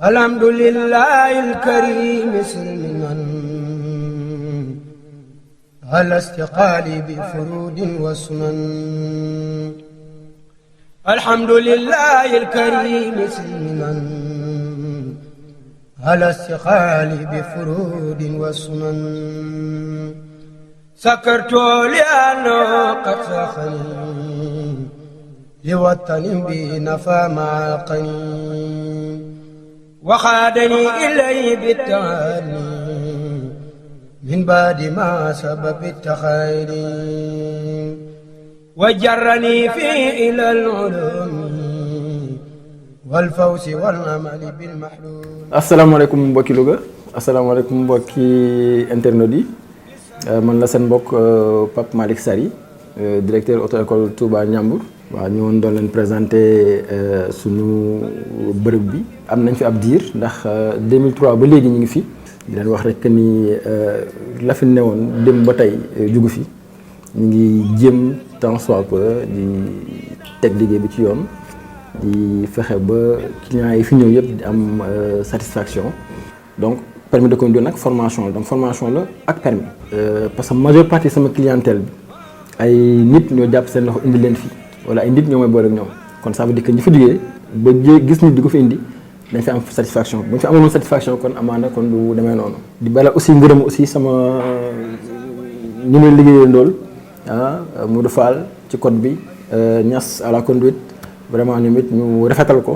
الحمد لله الكريم سلما على استقال بفرود وسنن. الحمد لله الكريم سلما على استقال بفرود وسنن. سكرت لأنه قد سخني لوطن بنفى معقني وخادني إليه بالتعالي من بعد ما سبب التخيل وجرني فيه إلى العلوم والفوز والعمل بالمحلول. asalaamaaleykum mbokki Louga asalaamaaleykum mbokki internet yi man la seen mbokk Pape Malick Sary directeur auto-école Tabaski Ndiambour. waaw ñu woon doon leen présenté suñu bërëb bi am nañ fi ab diir ndax 2003 ba léegi ñu ngi fi di leen wax rek ni la fi newoon dem ba tey jugu fi ñu ngi jéem tant soit peu di teg liggéey bi ci yoon di fexe ba clients yi fi ñëw yëpp di am satisfaction. Donc permis de conduire nag formation la donc formation la ak permis parce que majeure partie sama clientèle bi ay nit ñoo jàpp seen loxo indi leen fii wala ay nit ñoo may boole ak ñoom kon ça veut dire que ñi fa jugee ba gis nit di ko fi indi dañ fi am satisfaction bu ñu fi amoon satisfaction kon amaana kon du demee noonu. di bala aussi ngërëm aussi sama ñi may liggéeyee ndool Modou Fall ci code bi Niass à la conduite vraiment ñoom it ñu rafetal ko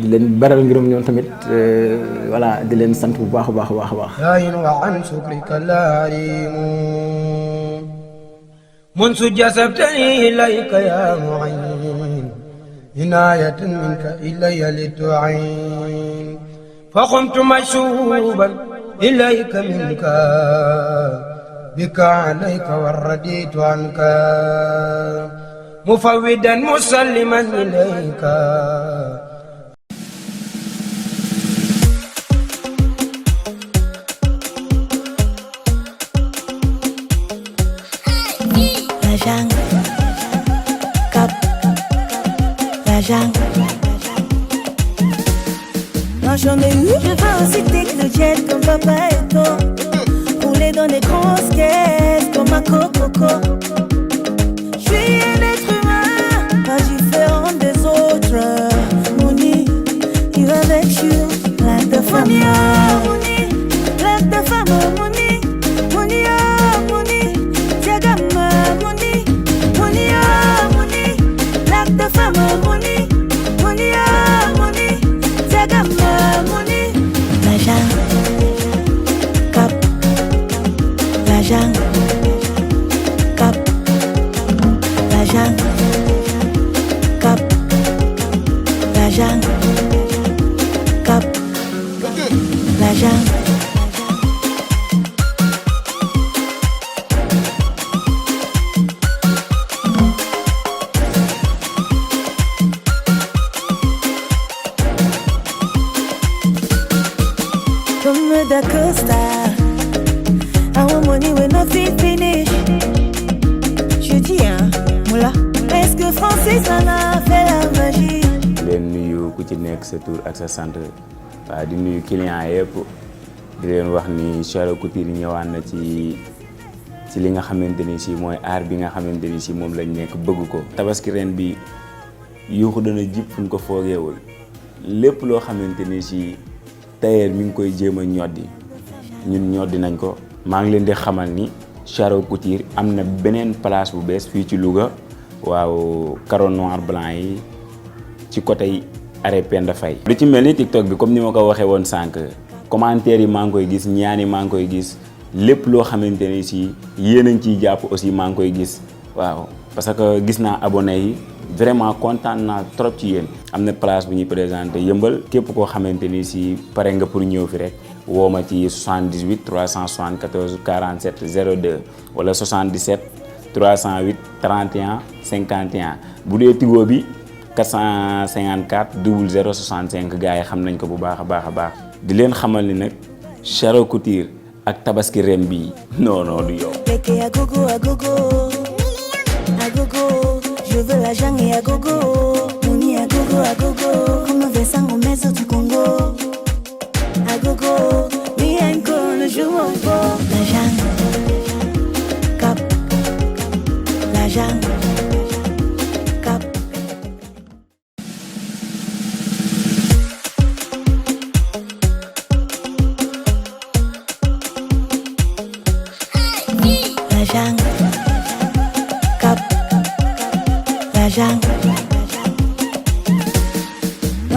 di leen baral ngërëm ñoom tamit voilà di leen sant bu baax a baax a baax a baax. منذ جسبتني إليك يا معين عناية منك إلي لتعين فقمت مشوبا إليك منك بك عليك ورديت عنك مفودا مسلما إليك. Moi j'en ai eu. Je veux aussi techno-jet comme papa et toi. Rouler dans des grosses caisses comme un coco. Je suis un être humain, pas différent des autres. Money, you have a you, like the family. Money, like the family. Money, money, money, Jagama, money, money, money, like the family. Money, money, money, Jagama, money. L'argent, cap, l'argent, cap, l'argent, cap, l'argent, cap, l'argent. Comme d'Acosta, our money will not be finished. Je dis moula, est-ce que Francis en a fait la magie? leen nuyu ku ci nekk sa tur ak sa sant waaw di nuyu clients yëpp di leen wax ni Charo Couture ñëwaat na ci li nga xamante ni si mooy aar bi nga xamante ni si moom lañ nekk bëgg ko. tabaski ren bi yuuxu dana jib fu ñu ko foogeewul lépp loo xamante ni si tailleur mi ngi koy jéem a ñoddi ñun ñoddi nañ ko. maa ngi leen di xamal ni Charo Couture am na beneen place bu bees fii ci Louga waaw carreau noir blanc yi ci côté arrêt Penda Faye. lu ci mel ni TikTok bi comme ni ma ko waxee woon sànq commentaires yi maa ngi koy gis ñaan yi maa ngi koy gis lépp loo xamante ni si yéen a ngi ciy jàpp aussi maa ngi koy gis waaw parce que gis naa abonné yi vraiment kontaan naa trop ci yéen. am na place bu ñuy présenté yëmbal képp koo xamante ni si pare nga pour ñëw fi rek woo ma ci 78 374 47 02 wala 77 308 31 51 bu dee Tigo bi 454 00 65 gars yi xam nañ ko bu baax a baax a baax. di leen xamal ni nag Charo Couture ak tabaski ren bii non du yow. Je veux la jungle et à gogo, money à gogo. Agogo, agogo, como vês a mesa do Congo. Agogo, bien con le jour au beau. La jungle, cap, la jungle, cap. La jungle, cap, la jungle.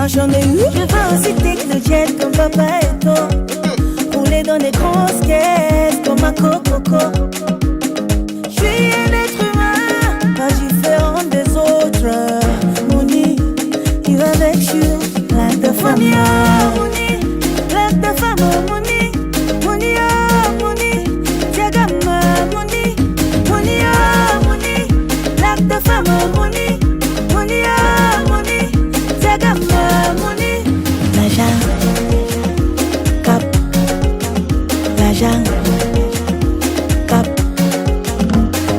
J'en ai eu. Je veux aussi techno-jet comme papa et toi. Rouler dans des grosses caisses comme un coco. Je suis un être humain, pas différent des autres. Mouni, il va avec you. Like the famille, Mouni. Like the famille, Mouni. Mouni, Mouni. Diagama, Mouni. Mouni, Mouni. Like the famille, Mouni. Mouni, Mouni. Diagama, Mouni. La jungle, cap. La jungle, cap.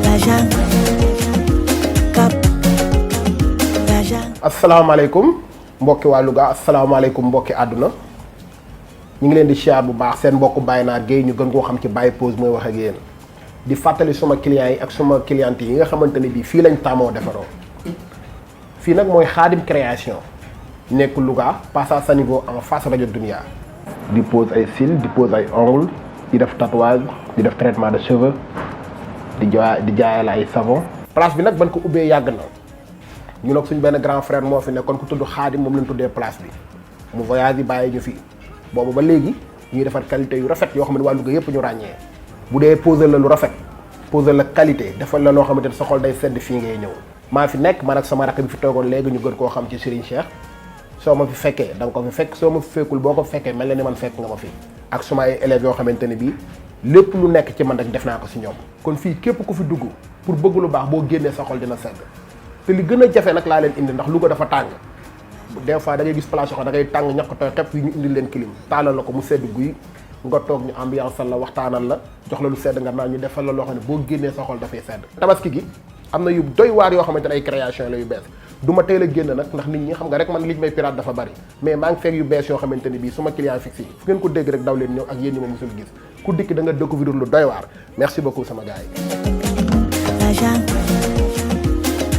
La jungle, cap. La jungle. asalaamaaleykum mbokki waa Louga asalaamaaleykum mbokki àdduna ñu ngi leen di siyaar bu baax seen mbokk Baye Naar Guèye ñu gën koo xam ci Baye Pose mooy wax ak yéen di fàttali suma clients yi ak suma clientes yi nga xamante ne bii fii lañ taamoo defaroo fii nag mooy Xaadim création nekk Louga passage Sanigo en face rajo Dunia. di pose ay cils di pose ay ongles di def tatouage di def traitement de cheveux di jaayal ay savon. place bi nag ban ko ubbee yàgg na ñu nag suñ benn grand frère moo fi nekkoon ku tudd Xaadim moom lañ tuddee place bi mu voyage yi bàyyi ñu fii boobu ba léegi ñuy defar qualité yu rafet yoo xam ne waa Louga yëpp ñu ràññee bu dee poser la lu rafet poser la qualité defal la loo xamante ne sa xol day sedd fii ngay ñëw. maa fi nekk man ak sama rakk bi fi toogoon léegi ñu gën koo xam ci Serigne Cheikh soo ma fi fekkee da nga ko fi fekk soo ma fi fekkul boo ko fekkee mel na ni man fekk nga ma fi ak suma ay élèves yoo xamante ne bii lépp lu nekk ci man rek def naa ko si ñoom. kon fii képp ku fi dugg pour bëgg lu baax boo génnee sa xol dina sedd te li gën a jafe nag laa leen indi ndax Louga dafa tàng des fois da ngay gis place yoo xam da ngay tàng ñaq tooy xepp yi ñu indi leen clim taalal la ko mu sedd guy nga toog ñu ambiance la waxtaanal la jox la lu sedd nga naan ñu defal la loo xam ne boo génnee sa xol dafay sedd. tabaski gi am na yu doy waar yoo xamante ne ay création la yu bees du ma teel a génn nag ndax nit ñi xam nga rek man liñ may pirate dafa bari mais maa ngi fekk yu bees yoo xamante ne bii suma client fixe yi fu ngeen ko dégg rek daw leen ñëw ak yéen ñi ma musul gis ku dikk da nga découvrir lu doy waar merci beaucoup sama gars yi. La jungle,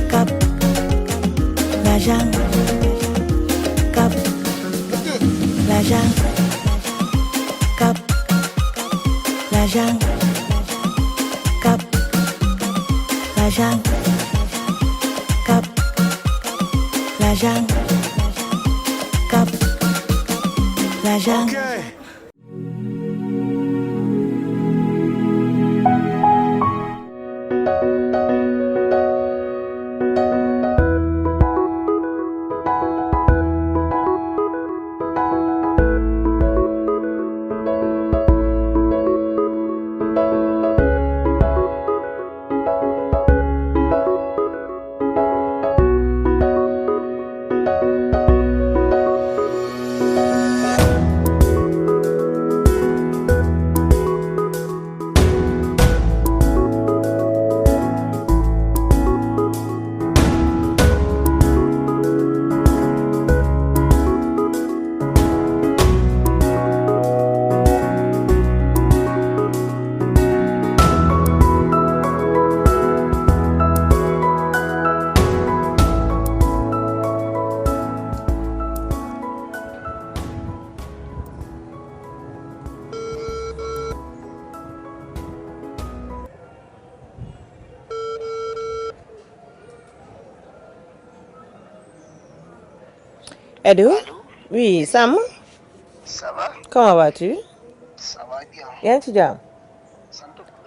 cap. La jungle, cap. La jungle, cap. La jungle, cap. La jungle, cap. La jungle, cap. La jungle. Edu? Oui, Sam? Ça va? Comment vas-tu? Ça va bien. yaa ngi ci jàmm?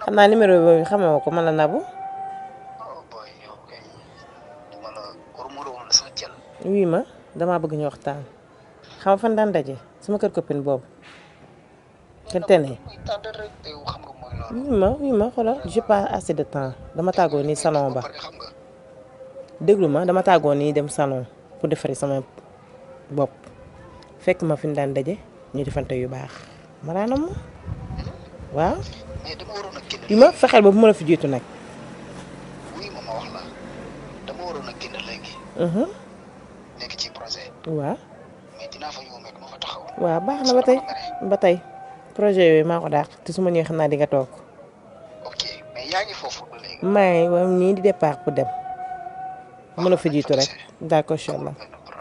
xam naa numéro boobu xamoo ko man la Nabou. Oh boy, yow kay duma la waruma la woon sax jël. Oui ma damaa bëgg ñu waxtaan. xam nga fan daan daje sama kër copine boobu. te tene. Tànn rek te yow xam nga mooy loolu. Oui ma xoolal j'ai pas assez de temps dama tàggoo nii salon ba. Xam nga déglu ma dama tàggoo nii dem salon pour defari sama bopp fekk ma fi ñu daan daje ñu defante yu baax ma daanam ma waaw. mais dama waroon a génn. bi ma fexeel ba bu ma la fi jiitu nag. oui ma wax la dama waroon a génn léegi. nekk ci projet waaw. mais dinaa fa ñëw mais duma fa taxaw. waaw baax na ba tey projet yooyu maa ko dàq te su ma ñëwee xam naa di nga toog. ok mais yaa ngi foofu ba léegi. maa ngi nii di départ pour dem. mën a fa jiitu rek d'accord incha allah.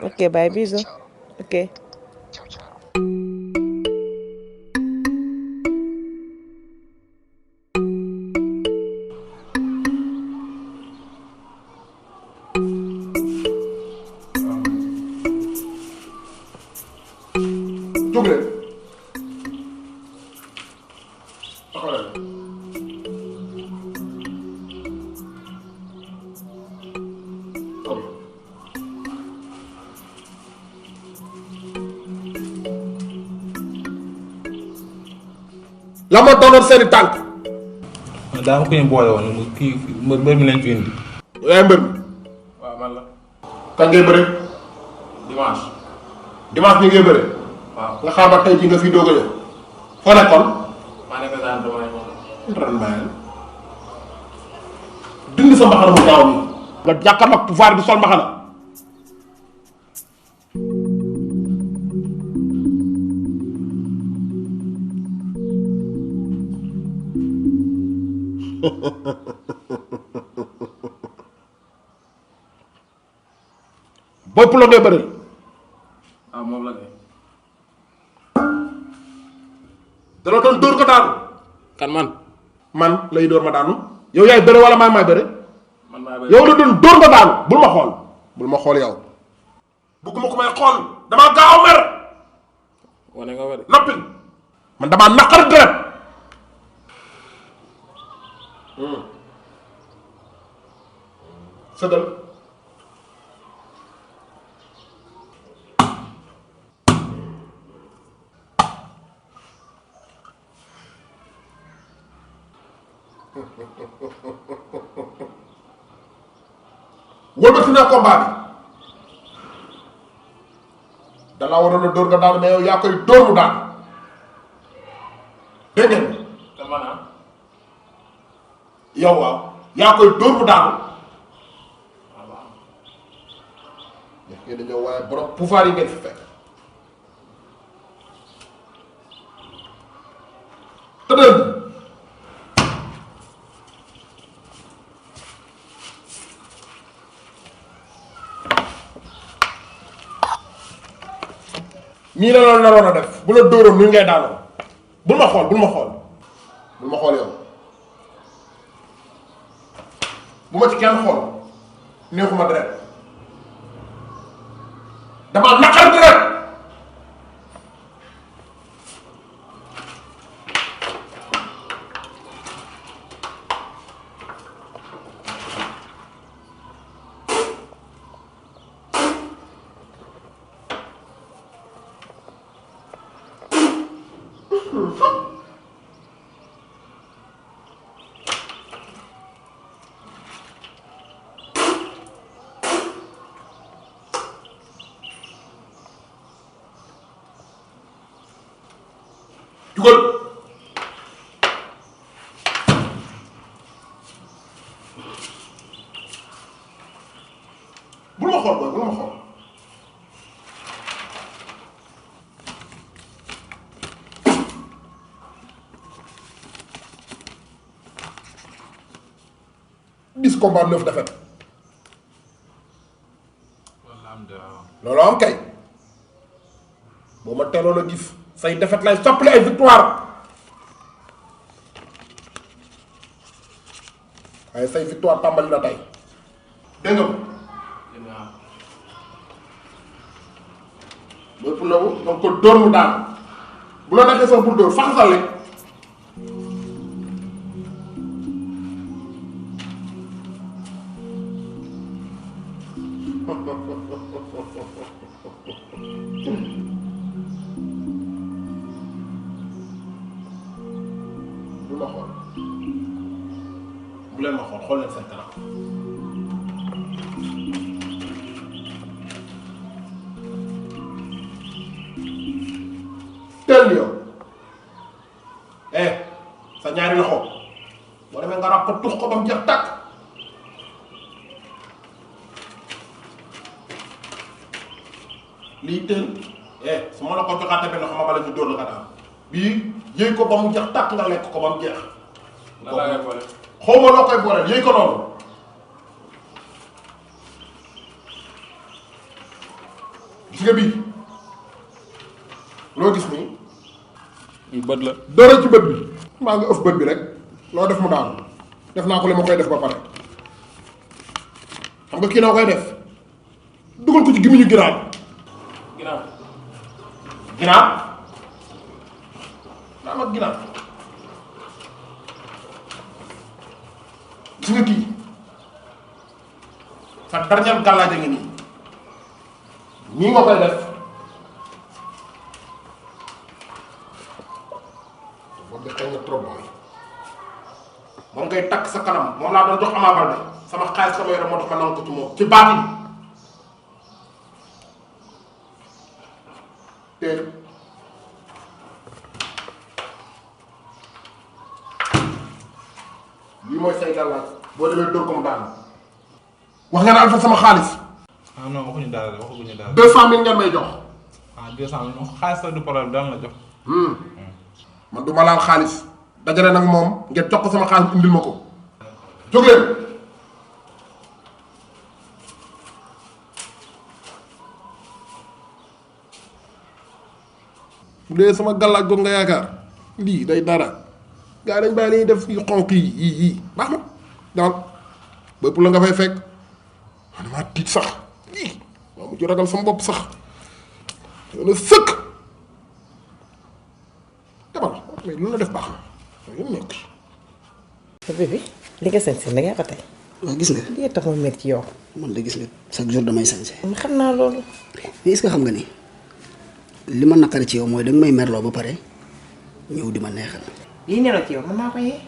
ok bye bisous ok. ciao ciao. jóg leen taxaw leen la ma doonoon seeni tànk daa ma ko ñu boole woon mu kii mbër mi lañ fi indi. yaay mbër mi waaw man la. kan ngay bëre dimanche. dimanche bi ngay bëre waaw nga xam ba tey ji nga fi doog a ñëw foo nekkoon maa nekk daan damay moom. ren dindi sa mbaxana mu gaaw mi nga jàkkaarloog pouvoir bi sol mbaxana bopp la ngay bëri waaw moom la de. dala doon dóor ko daanu kan man. man lay dóor ma daanu yow yaay bëre wala maay bëre man maa bëri. yow la doon dóor nga daanu bul ma xool yow bugguma ko may xool damaa gaaw mer wane nga wari. noppi man damaa naqar deret sëgal wëlbati naa combat bi dalaa waroon a dóor nga daanu mais yow yaa koy dóor mu daanu dégg ngeen kan man ah. yow waaw yaa koy dóor mu daanu ñax ngeen dañoo waaye borom pouvoir yi ngeen fi fekk tëddal nii la loolu naroon a def bu la dóoroon nu ngay daanoo bul ma xool yow bu ma ci kenn xool neexuma deret dama naqar deret jugal bul ma xool booy bul ma xool dix combat 9 défaites loolu am kay boo ma teeloon a gis say défaites lay soppali ay victoire waaye say victoire tàmbali na tey dégg nga mooy pour la donc ko dóor mu daal bu la nekkee sax pour dóor faxasal rek bu ma xool bu leen ma xool leen seen kanam teel yow sa ñaari loxo boo demee nga ràpp ko tux ko ba mu jeex tàkk teel su ma la ko joxaatee benn xam bala ñu dóor la ka daan bii yëy ko ba mu jeex tàkk nga lekk ko ba mu jeex. lan laa koy boole. xaw ma loo koy booleel yëy ko noonu. gis nga bii loo gis nii. bët la. dara ci bët bi. maa nga ëf bët bi rek loo def mu daanu def naa ko li ma koy def ba pare xam nga kii noo koy def dugal ko ci gimiñu ginaar. ginnaaw. ginaar daa mag ginaar gis nga kii sa dernier gàllaaj a ngi nii nii nga koy def boobu de xëy na trop mooy moom ngay takk sa kanam moom laa doon jox Ama Baldé sama xaalis sama yore moo tax ma nangu ko ci moom ci baat yi te lii mooy say gàllaaj boo demee dóor ko mu daanu wax nga ne Alpha sama xaalis ah non waxuñu dara de waxuñu dara. 200 000 ngeen may jox. ah 200 000 xaalis sax du problème daan la jox. man du ma laal xaalis dajale nag moom ngeen jox ko sama xaalis indil ma ko jóg leen. bu dee sama gàllaaj googu nga yaakaar lii day dara gaa dañ bàyyi li ñuy def yu xonq yii baax na daal bëpp la nga fay fekk man damaa tiit sax lii maa mujj ragal sama bopp sax yoona sëkk demal mais lu la def baax na yoon nekk bébé li nga sañse da nga ko tey. waaw gis nga. li tax ma mer ci yow. man de gis nga chaque jour damay sañse. xam naa loolu. mais est-ce que xam nga ni li ma naqari ci yow mooy danga may merloo ba pare ñëw di ma neexal. lii nelaw ci yow man maa ko yee.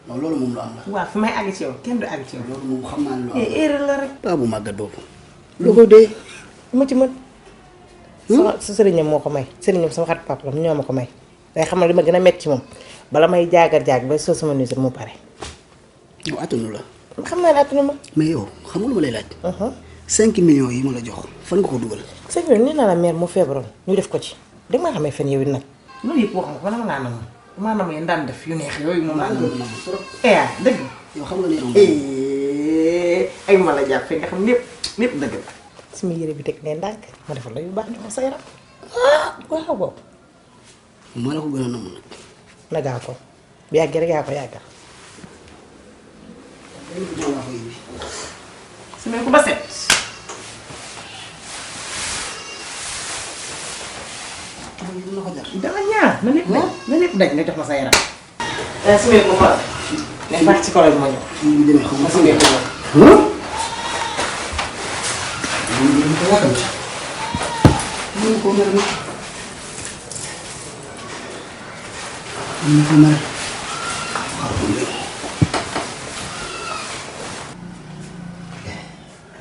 non loolu moom lu am la. waaw fi may àgg ci yow kenn du àgg ci yow. loolu moom xam naa ne lu am la. erreur la rek. paa bu màggat boobu. lu ko dee. mu ci mën. sama sa sëriñam moo ko may sëriñam sama xarit papa la ñoo ma ko may. day xamal li ma gën a métti ci moom bala may jaagar jaag ba sol sama nuisette mu pare. yow attanu la. xam naa ne attanu ma. mais yow xam nga lu ma lay laaj. 5 millions yi ma la jox fan nga ko dugal. 5 millions nee naa la mère mu feebaroon ñu def ko ci danga maa xamee fen yow it nag. loolu yëpp wax nga ko nag laa nam maa nam yéen daan def yu neex yooyu moom laa nam dëgg. yow xam nga ne yow. ay ma la jàppee nga xam lépp dëgg la. sama yére bi teg ne ndànk ma defal la yu baax jox ma sa yaram waaw boobu. maa la ko gën a namm nag. na gaa ko bu yàggee rek yaa ko yàggal. su ma ko ba set. dama ñaar na lépp daj nga jox ma sa yaram. su ma ko fa ne baax ci kaw ma ñëw. ñu demee xam nga su ma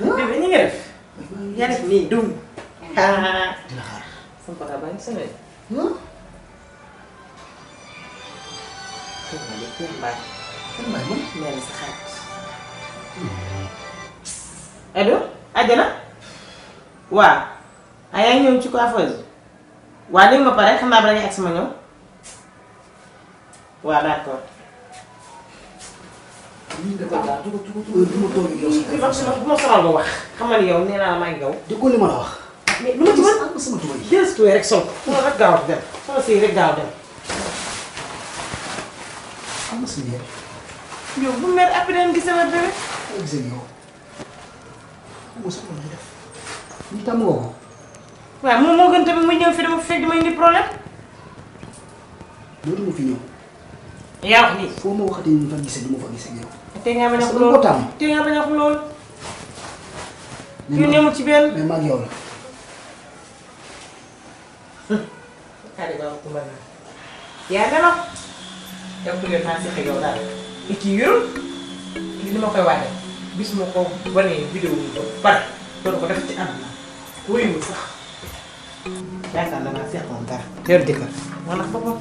ko bébé ñu ngi def. yaa def nii dum. dina xaar. sama papa baa ngi sonné. kër ma de kër mbaay. kan mbaay man. mel sa xarit. allo Adjana. waaw. yaa ngi ñëw ci coiffeuse. waaw léegi ma pare xam naa ba nga agsi ma ñëw. waaw d'accord. bu ma sonal ba wax xam nga ni yow nee naa la maa ngi gaw. di ko li ma la wax. mais lu ma ci mën am sama tuba yi. jël si tuuti rek sol ko. sama rek gaaw a dem sama sëy rek gaaw a dem. am na sa njëriñ. yow bu mer après dañu gis sama bébé. maa gisee yow. xam nga sax ma lay def. ñu tàmm nga ko. waaw moom moo gën tamit muy ñëw fi dama fekk dama indi problème. dootuma fi ñëw. yaa wax lii. foo ma waxati ñu fa gisee du ma fa gisee yow. te nga bañ a parce wax que loolu ko tàmm. te nga bañ a wax loolu. yu ñëw ci benn. mais maa ngi yow la. Aliou Ba Koumba naa. yaa ngi doon. yow bu dee naa seq yow daal. et puis yorul. li ma koy waajal. bis ma ko wanee vidéo yi ba pare. doon ko def ci àdduna. wóyuwul sax. yaakaar naa seq moom dara. yor jëkkër. moo tax boppam.